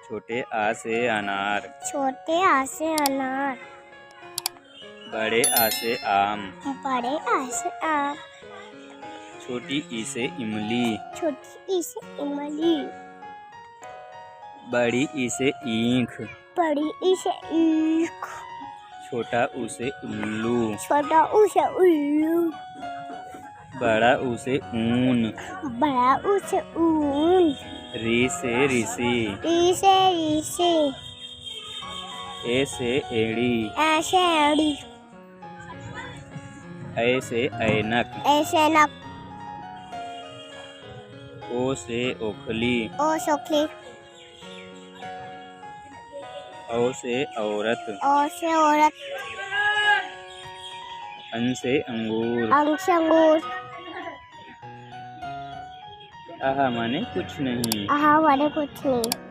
छोटे आ से अनार। छोटे आ से अनार। बड़े आ से आम। बड़े आ से आम। छोटी ई से इमली। छोटी ई से इमली। बड़ी ई से ईख। बड़ी ई से ईख। छोटा ऊ से उल्लू। छोटा ऊ से उल्लू। बड़ा ऊ से ऊन। बड़ा ऊ से ऊन। री से ऋषि। री से ऋषि। ए से एड़ी। ए से एड़ी। ऐ से ऐनक। ए से ऐनक। ओ से ओखली। ओ से ओखली। औ से औरत। ओ से औरत। अं से अंगूर। अंग से अंगूर। आहा माने कुछ नहीं। आहा माने कुछ नहीं।